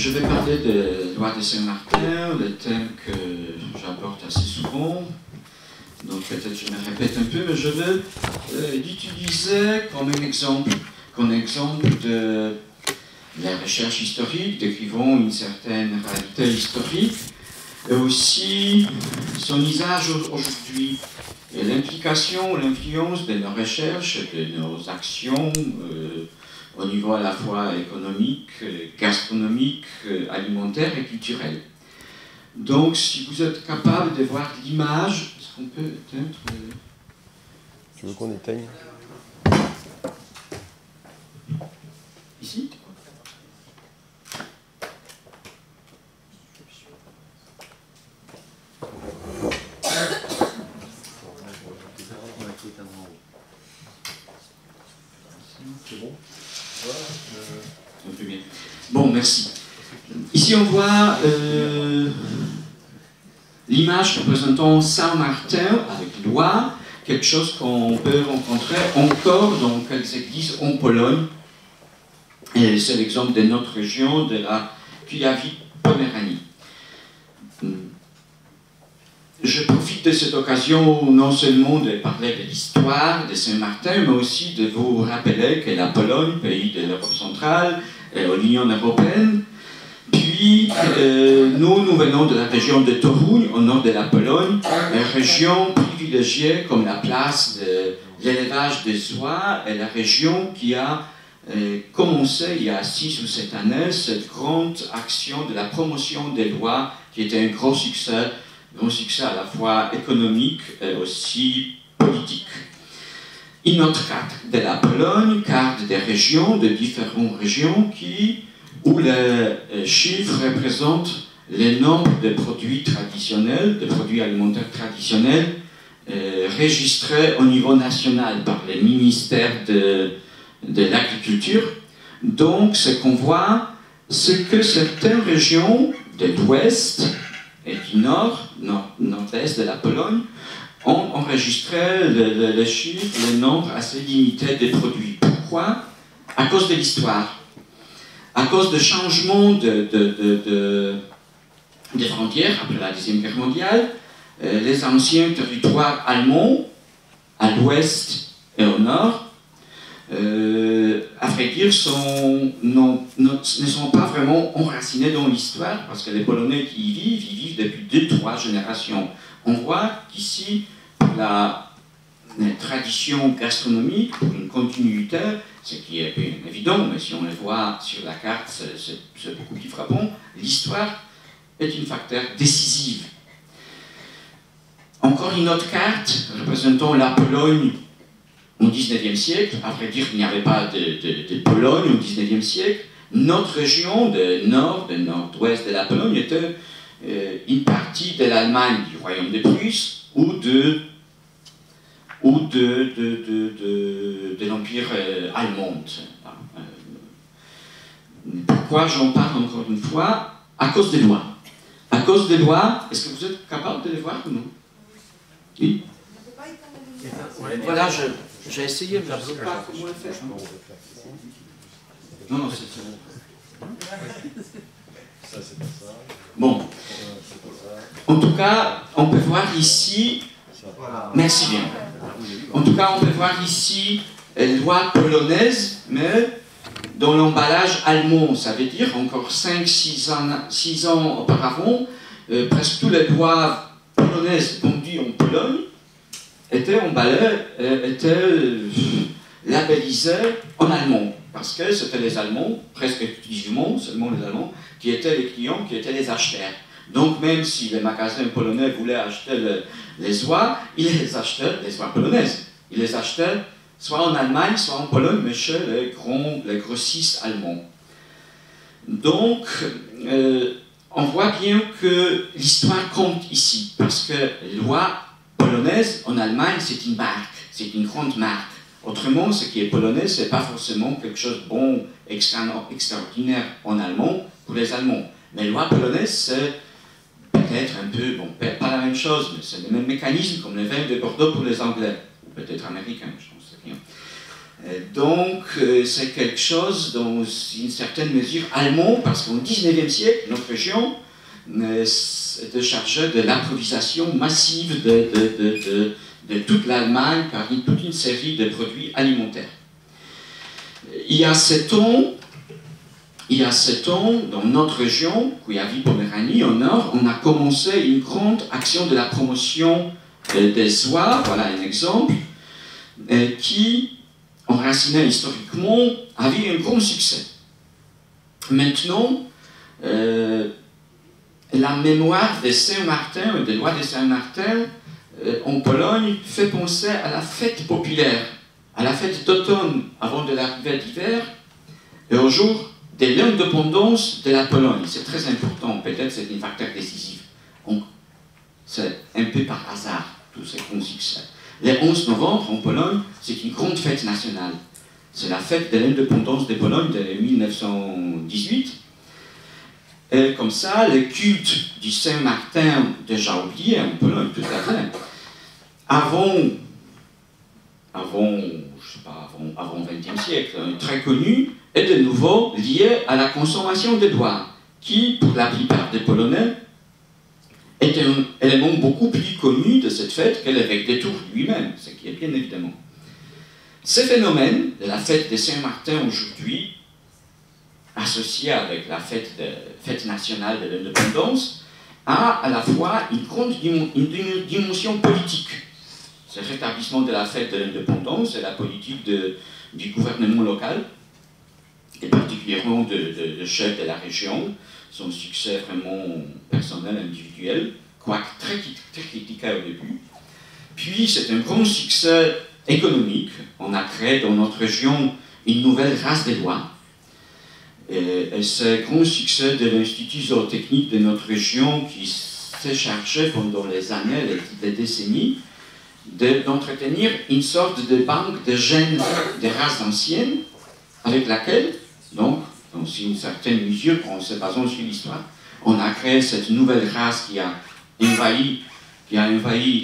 Je vais parler de loi de Saint-Martin, le thème que j'aborde assez souvent. Donc peut-être je me répète un peu, mais je veux l'utiliser comme un exemple de la recherche historique, décrivant une certaine réalité historique, et aussi son usage aujourd'hui, et l'implication, l'influence de nos recherches, de nos actions au niveau à la fois économique, gastronomique, alimentaire et culturel. Donc, si vous êtes capable de voir l'image, est-ce qu'on peut peut-être... Tu veux qu'on éteigne? Ici? C'est bon? Un peu bien. Bon, merci. Ici, on voit l'image représentant Saint-Martin avec loi, quelque chose qu'on peut rencontrer encore dans quelques églises en Pologne. Et c'est l'exemple de notre région, de la Kujawik-Poméranie. Je profite de cette occasion non seulement de parler de l'histoire de Saint-Martin, mais aussi de vous rappeler que la Pologne, pays de l'Europe centrale, est l'Union européenne. Puis, nous venons de la région de Toruń, au nord de la Pologne, une région privilégiée comme la place de l'élevage des oies, et la région qui a commencé il y a 6 ou 7 années cette grande action de la promotion des lois qui était un gros succès à la fois économique et aussi politique. Une autre carte de la Pologne, carte des régions, de différentes régions où les chiffres représentent le nombre de produits traditionnels, de produits alimentaires traditionnels registrés au niveau national par les ministères de l'agriculture. Donc, ce qu'on voit, c'est que certaines régions de l'ouest et du nord-est de la Pologne ont enregistré les chiffres, le nombre assez limité de produits. Pourquoi? À cause de l'histoire. À cause de changements des frontières après la Deuxième Guerre mondiale, les anciens territoires allemands, à l'ouest et au nord, à vrai dire, ne sont pas vraiment enracinés dans l'histoire, parce que les Polonais qui y vivent depuis 2-3 générations. On voit qu'ici, pour la tradition gastronomique, pour une continuité, ce qui est bien évident, mais si on le voit sur la carte, c'est beaucoup plus frappant, l'histoire est un facteur décisif. Encore une autre carte représentant la Pologne au XIXe siècle. À vrai dire, il n'y avait pas de Pologne au XIXe siècle. Notre région de nord-ouest de la Pologne était une partie de l'Allemagne, du Royaume de Prusse, ou de l'Empire allemand. Pourquoi j'en parle encore une fois? À cause des lois. À cause des lois, est-ce que vous êtes capable de les voir ou non? Oui. Voilà, j'ai essayé, mais je ne sais pas comment le faire. Non, c'est bon. Ça, c'est pas ça. Bon. En tout cas, on peut voir ici... Merci bien. En tout cas, on peut voir ici une loi polonaise, mais dans l'emballage allemand. Ça veut dire encore 5-6 ans auparavant, presque toutes les lois polonaises vendues en Pologne étaient emballées, étaient labellisées en allemand. Parce que c'était les Allemands, presque exclusivement, seulement les Allemands, qui étaient les clients, qui étaient les acheteurs. Donc même si les magasins polonais voulaient acheter les oies, ils les achetaient, les oies polonaises. Ils les achetaient soit en Allemagne, soit en Pologne, mais chez les grossistes allemands. Donc, on voit bien que l'histoire compte ici, parce que la loi polonaise en Allemagne, c'est une marque, c'est une grande marque. Autrement, ce qui est polonais, ce n'est pas forcément quelque chose de bon, extraordinaire en allemand pour les Allemands. Mais la loi polonaise, c'est peut-être un peu, bon, pas la même chose, mais c'est le même mécanisme comme le vin de Bordeaux pour les Anglais, ou peut-être américains, je ne sais rien. Donc, c'est quelque chose dans une certaine mesure allemand, parce qu'au XIXe siècle, notre région se chargeait de l'improvisation massive de toute l'Allemagne par toute une série de produits alimentaires. Il y a 7 ans, dans notre région, Kouyavi-Poméranie, au nord, on a commencé une grande action de la promotion des oies, voilà un exemple, qui, enraciné historiquement, a eu un grand succès. Maintenant, la mémoire de Saint-Martin, des lois de Saint-Martin en Pologne, fait penser à la fête populaire, à la fête d'automne avant de l'arrivée d'hiver, et au jour de l'indépendance de la Pologne. C'est très important, peut-être c'est un facteur décisif. C'est un peu par hasard, tous ces grands succès. Le 11 novembre, en Pologne, c'est une grande fête nationale. C'est la fête de l'indépendance de Pologne de 1918. Et comme ça, le culte du Saint-Martin, déjà oublié en Pologne, tout à fait, avant le XXe siècle, très connu, est de nouveau lié à la consommation de bois, qui, pour la plupart des Polonais, est un élément beaucoup plus connu de cette fête que l'évêque de Tours lui-même, ce qui est bien évidemment. Ce phénomène de la fête de Saint-Martin aujourd'hui, associé avec la fête nationale de l'indépendance, a à la fois une grande dimension politique. Ce rétablissement de la fête de l'indépendance et la politique du gouvernement local, et particulièrement de chef de la région, son succès vraiment personnel, individuel, quoique très critiqué au début. Puis c'est un grand succès économique. On a créé dans notre région une nouvelle race des lois. Et c'est un grand succès de l'Institut zootechnique de notre région qui s'est chargé pendant les années, les décennies, d'entretenir une sorte de banque de gènes des races anciennes avec laquelle, donc, dans une certaine mesure, en se basant sur l'histoire, on a créé cette nouvelle race qui a envahi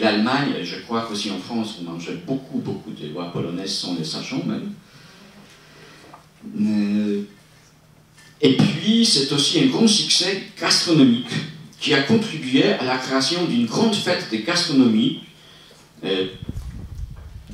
l'Allemagne, et je crois qu'aussi en France, on mangeait beaucoup de lois polonaises sans le sachant même. Et puis, c'est aussi un grand succès gastronomique qui a contribué à la création d'une grande fête de gastronomie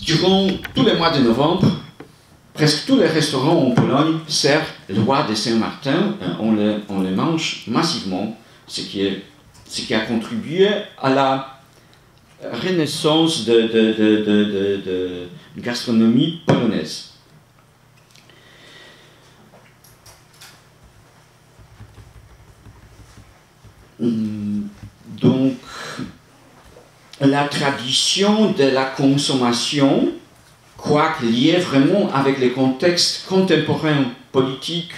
durant tous les mois de novembre. Presque tous les restaurants en Pologne servent l'oie de Saint-Martin. On les mange massivement, ce qui a contribué à la renaissance de gastronomie polonaise. Donc, la tradition de la consommation, quoique liée vraiment avec les contextes contemporains, politiques,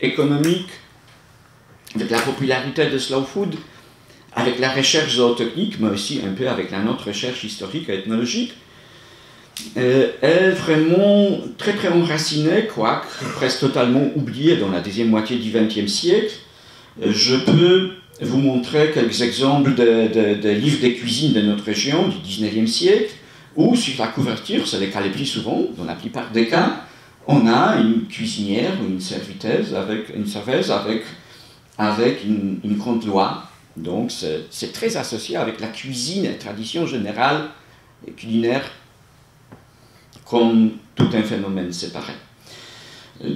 économiques, avec la popularité de slow food, avec la recherche zootechnique, mais aussi un peu avec notre recherche historique et ethnologique, est vraiment très très enracinée, quoique presque totalement oubliée dans la deuxième moitié du XXe siècle. Je peux vous montrer quelques exemples de livres de cuisine de notre région du XIXe siècle, où sur la couverture, c'est le cas le plus souvent, dans la plupart des cas, on a une cuisinière ou une serveuse avec une grande loi. Donc c'est très associé avec la cuisine et tradition générale et culinaire comme tout un phénomène séparé.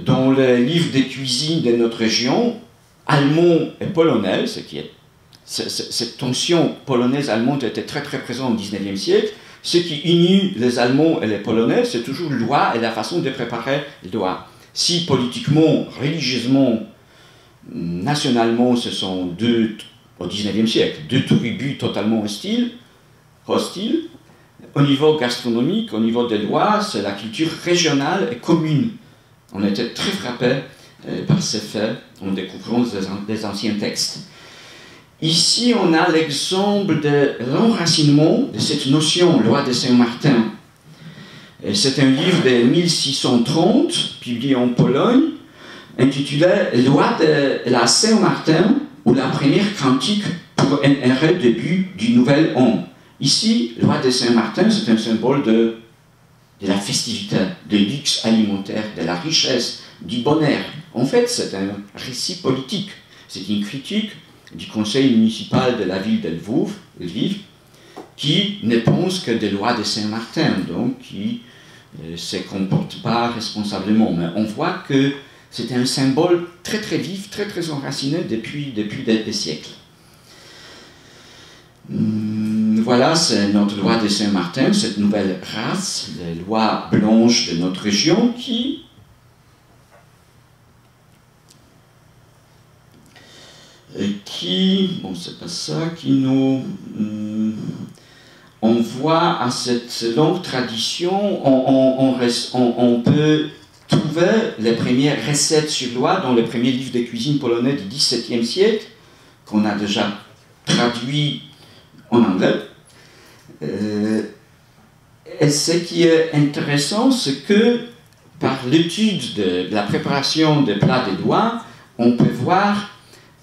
Dans les livres de cuisine de notre région, allemand et polonais, cette tension polonaise-allemande était très très présente au XIXe siècle. Ce qui unit les Allemands et les Polonais, c'est toujours l'oie et la façon de préparer l'oie. Si politiquement, religieusement, nationalement, ce sont au XIXe siècle, deux tribus totalement hostiles, au niveau gastronomique, au niveau des lois, c'est la culture régionale et commune. On était très frappés par ces faits en découvrant des anciens textes. Ici, on a l'exemple de l'enracinement de cette notion, loi de Saint-Martin. C'est un livre de 1630, publié en Pologne, intitulé Loi de la Saint-Martin, ou la première cantique pour un début du nouvel an. Ici, loi de Saint-Martin, c'est un symbole de de la festivité, du luxe alimentaire, de la richesse, du bonheur. En fait, c'est un récit politique. C'est une critique du conseil municipal de la ville de Lviv, qui ne pense que des lois de Saint-Martin, donc qui ne se comporte pas responsablement. Mais on voit que c'est un symbole très très vif, très très enraciné depuis des siècles. Voilà, c'est notre loi de Saint-Martin, cette nouvelle race, la loi blanche de notre région, bon c'est pas ça, qui nous envoie à cette longue tradition. On peut trouver les premières recettes sur loi dans le premier livre de cuisine polonais du XVIIe siècle, qu'on a déjà traduit en anglais. Et ce qui est intéressant, c'est que par l'étude de la préparation des plats des doigts, on peut voir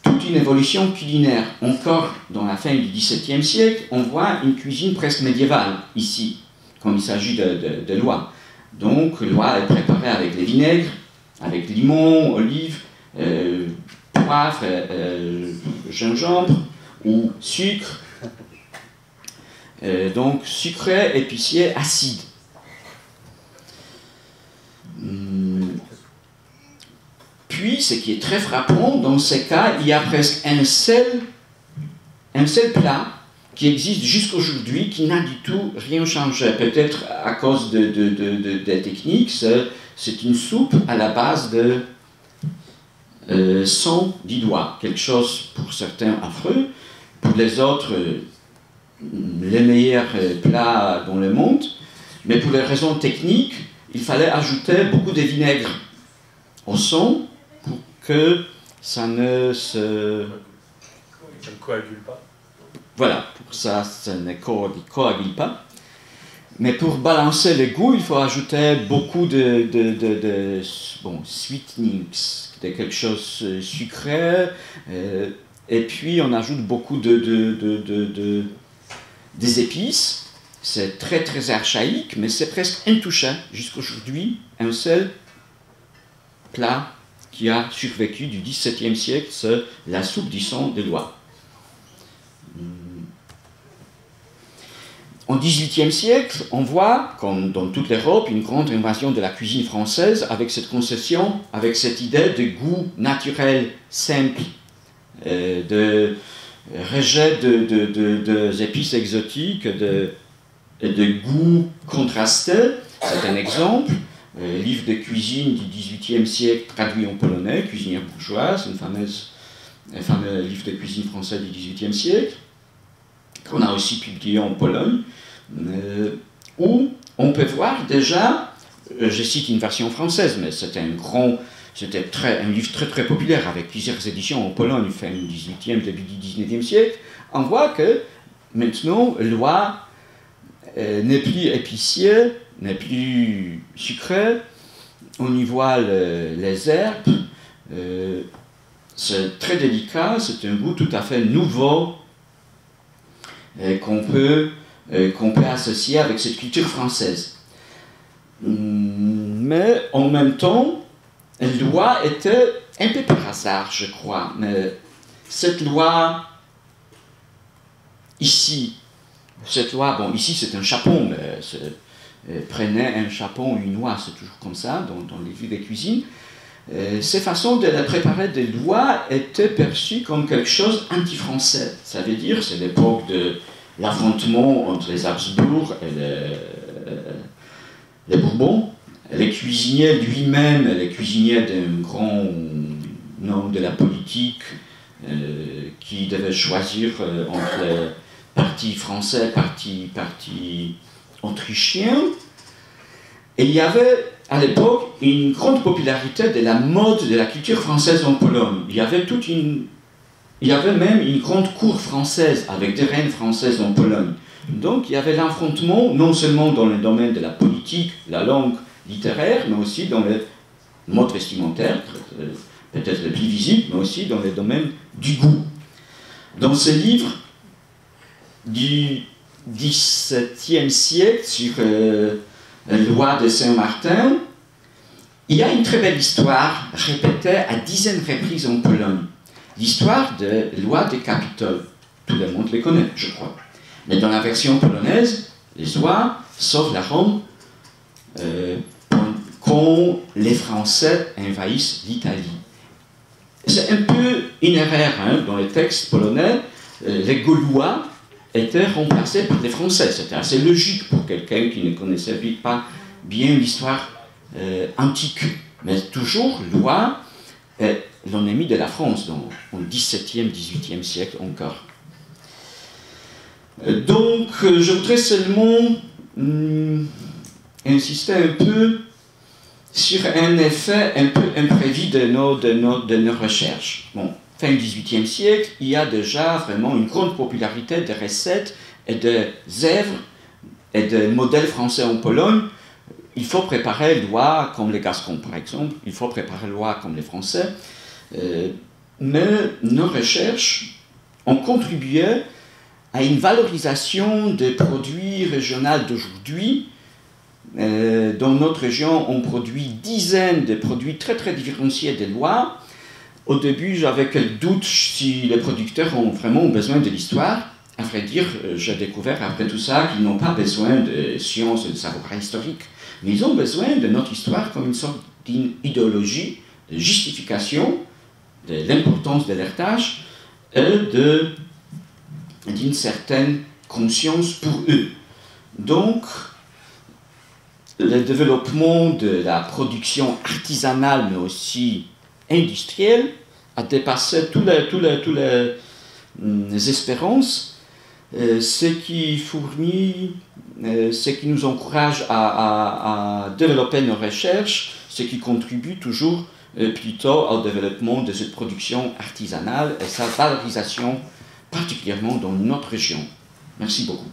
toute une évolution culinaire. Encore dans la fin du XVIIe siècle, on voit une cuisine presque médiévale ici, quand il s'agit de l'oie. Donc l'oie est préparée avec les vinaigres, avec limon, olive, poivre, gingembre ou sucre. Donc sucré, épicier, acide. Puis, ce qui est très frappant, dans ces cas, il y a presque un seul plat qui existe jusqu'aujourd'hui, qui n'a du tout rien changé. Peut-être à cause des techniques, c'est une soupe à la base de sang d'idoine. Quelque chose pour certains affreux, pour les autres les meilleurs plats dans le monde, mais pour des raisons techniques, il fallait ajouter beaucoup de vinaigre au sang pour que ça ne coagule pas. Voilà, pour que ça ne coagule pas. Mais pour balancer le goût, il faut ajouter beaucoup de sweetenings, de quelque chose sucré, et puis on ajoute beaucoup des épices. C'est très très archaïque, mais c'est presque intouché jusqu'aujourd'hui. Un seul plat qui a survécu du XVIIe siècle, c'est la soupe du sang de l'oie. Au XVIIIe siècle, on voit, comme dans toute l'Europe, une grande invasion de la cuisine française avec cette conception, avec cette idée de goût naturel, simple, de rejet des épices exotiques, de goût contrasté. C'est un exemple. Livre de cuisine du XVIIIe siècle traduit en polonais, Cuisinière bourgeoise, un fameux livre de cuisine français du XVIIIe siècle, qu'on a aussi publié en Pologne, où on peut voir déjà, je cite une version française, mais c'était un livre très très populaire avec plusieurs éditions en Pologne, fin du XVIIIe, début du XIXe siècle. On voit que maintenant, l'oie n'est plus épicier, n'est plus sucré. On y voit les herbes. C'est très délicat, c'est un goût tout à fait nouveau qu'on peut associer avec cette culture française. Mais en même temps, l'oie était un peu par hasard, je crois. Mais cette loi, ici, ici c'est un chapon, mais prenez un chapon, une oie, c'est toujours comme ça, dans les vues de cuisine. Ces façons de la préparer des lois étaient perçues comme quelque chose anti-français. Ça veut dire, c'est l'époque de l'affrontement entre les Habsbourg et les Bourbons. Les cuisiniers lui-même, les cuisiniers d'un grand homme de la politique qui devait choisir entre les partis français, partis autrichiens. Et il y avait à l'époque une grande popularité de la mode de la culture française en Pologne. Il y avait même une grande cour française avec des reines françaises en Pologne. Donc il y avait l'affrontement non seulement dans le domaine de la politique, la langue littéraire, mais aussi dans le mode vestimentaire, peut-être le plus visible, mais aussi dans le domaine du goût. Dans ce livre du XVIIe siècle sur loi de Saint-Martin, il y a une très belle histoire répétée à dizaines de reprises en Pologne. L'histoire de loi des Capitole. Tout le monde les connaît, je crois. Mais dans la version polonaise, les lois sauvent la Rome quand les Français envahissent l'Italie. C'est un peu une erreur dans les textes polonais. Les Gaulois étaient remplacés par les Français. C'était assez logique pour quelqu'un qui ne connaissait pas bien l'histoire antique. Mais toujours, loi est l'ennemi de la France, au XVIIe, XVIIIe siècle encore. Donc, je voudrais seulement insister un peu sur un effet un peu imprévu de nos recherches. Bon, fin du XVIIIe siècle, il y a déjà vraiment une grande popularité des recettes et des œuvres et des modèles français en Pologne. Il faut préparer loi comme les Gascons, par exemple. Il faut préparer loi comme les Français. Mais nos recherches ont contribué à une valorisation des produits régionaux d'aujourd'hui. Dans notre région, on produit dizaines de produits très très différenciés des lois. Au début, j'avais quelques doutes si les producteurs ont vraiment besoin de l'histoire. À vrai dire, j'ai découvert après tout ça qu'ils n'ont pas besoin de sciences et de savoir historique, mais ils ont besoin de notre histoire comme une sorte d'idéologie, de justification de l'importance de l'héritage et d'une certaine conscience pour eux. Donc, le développement de la production artisanale, mais aussi industrielle, a dépassé toutes les espérances, ce qui fournit, ce qui nous encourage à développer nos recherches, ce qui contribue toujours plutôt au développement de cette production artisanale et sa valorisation, particulièrement dans notre région. Merci beaucoup.